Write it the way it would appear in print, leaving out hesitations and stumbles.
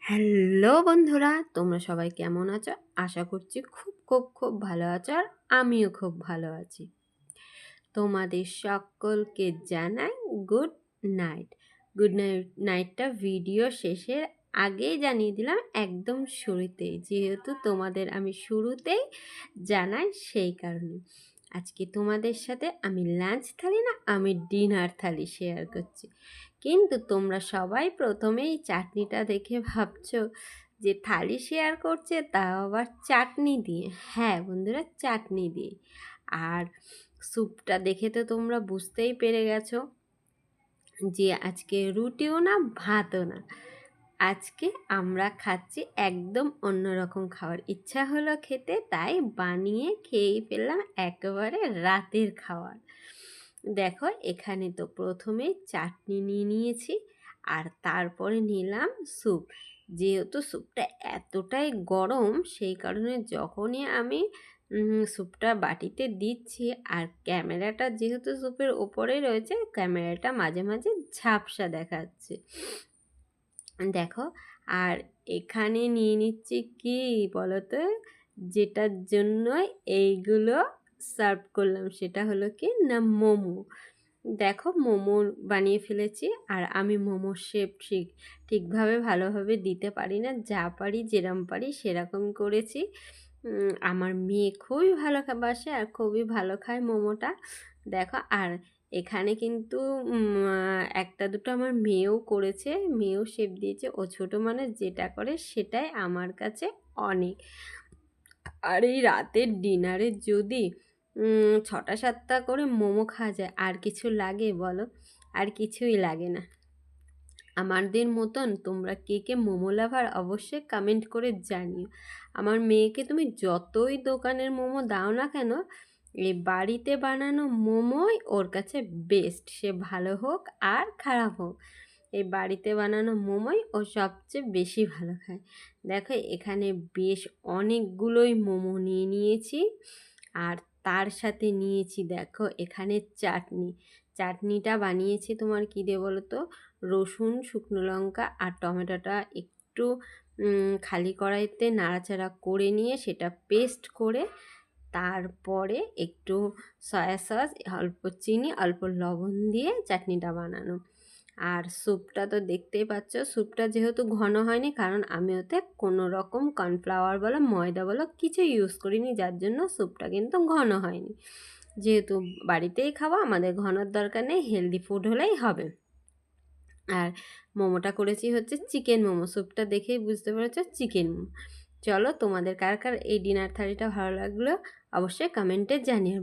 Hello বন্ধুরা, তোমরা সবাই কেমন আছো? আশা করছি খুব খুব খুব ভালো আছো, আর আমিও খুব ভালো আছি। তোমাদের সকলকে জানাই গুড নাইট। গুড নাইটটা ভিডিও শেষের আগেই জানিয়ে দিলাম, একদম শুরুতেই, যেহেতু তোমাদের আমি শুরুতেই জানাই সেই কারণে। আজকে তোমাদের সাথে আমি লাঞ্চ থালি না, আমি ডিনার থালি শেয়ার করছি। কিন্তু তোমরা সবাই প্রথমেই চাটনিটা দেখে ভাবছো যে থালি শেয়ার করছে, তাও আবার চাটনি দিয়ে। হ্যাঁ বন্ধুরা, চাটনি দিয়ে। আর স্যুপটা দেখে তো তোমরা বুঝতেই পেরে গেছো যে আজকে রুটিও না, ভাতও না। আজকে আমরা খাচ্ছি একদম অন্যরকম খাবার। ইচ্ছা হলো খেতে, তাই বানিয়ে খেয়েই ফেললাম একেবারে রাতের খাবার। দেখো, এখানে তো প্রথমে চাটনি নিয়ে নিয়েছি, আর তারপরে নিলাম স্যুপ। যেহেতু স্যুপটা এতটাই গরম, সেই কারণে যখনই আমি স্যুপটা বাটিতে দিচ্ছি, আর ক্যামেরাটা যেহেতু স্যুপের ওপরে রয়েছে, ক্যামেরাটা মাঝে মাঝে ঝাপসা দেখাচ্ছে। দেখো, আর এখানে নিয়ে নিচ্ছি কি বলতো, যেটার জন্য এইগুলো সার্ভ করলাম, সেটা হলো কি না, মোমো। দেখো, মোমো বানিয়ে ফেলেছি। আর আমি মোমোর শেপ ঠিকভাবে ভালোভাবে দিতে পারি না, যা পারি যেরম পারি সেরকম করেছি। আমার মেয়ে খুবই ভালো বাসে আর খুবই ভালো খায় মোমোটা। দেখো, আর এখানে কিন্তু একটা দুটো আমার মেয়েও করেছে, মেয়েও শেপ দিয়েছে। ও ছোটো মানুষ, যেটা করে সেটাই আমার কাছে অনেক। আর এই রাতের ডিনারে যদি 6টা-7টা করে মোমো খাওয়া যায়, আর কিছু লাগে বলো? আর কিছুই লাগে না। আমাদের মতন তোমরা কে কে মোমো লাভার অবশ্যই কমেন্ট করে জানিও। আমার মেয়েকে তুমি যতই দোকানের মোমো দাও না কেন, এই বাড়িতে বানানো মোমোই ওর কাছে বেস্ট। সে ভালো হোক আর খারাপ হোক, এই বাড়িতে বানানো মোমোই ও সবচেয়ে বেশি ভালো খায়। দেখো, এখানে বেশ অনেকগুলোই মোমো নিয়ে নিয়েছি, আর তার সাথে নিয়েছি দেখো এখানে চাটনিটা বানিয়েছি তোমার কী দিয়ে বলো তো, রসুন, শুকনো লঙ্কা আর টমেটোটা একটু খালি কড়াইতে নাড়াচাড়া করে নিয়ে সেটা পেস্ট করে, তারপরে একটু সয়া সস, অল্প চিনি, অল্প লবণ দিয়ে চাটনিটা বানানো। আর স্যুপটা তো দেখতেই পাচ্ছ, স্যুপটা যেহেতু ঘন হয়নি, কারণ আমি ওতে কোনো রকম কর্নফ্লাওয়ার বলো ময়দা বলো কিছু ইউজ করিনি, যার জন্য স্যুপটা কিন্তু ঘন হয়নি। যেহেতু বাড়িতেই খাওয়া, আমাদের ঘনর দরকার নেই, হেলদি ফুড হলেই হবে। আর মোমোটা করেছি হচ্ছে চিকেন মোমো, স্যুপটা দেখেই বুঝতে পেরেছো চিকেন মোমো। চলো, তোমাদের কার কার এই ডিনার থালিটা ভালো লাগলো অবশ্যই কমেন্টে জানিয়ে।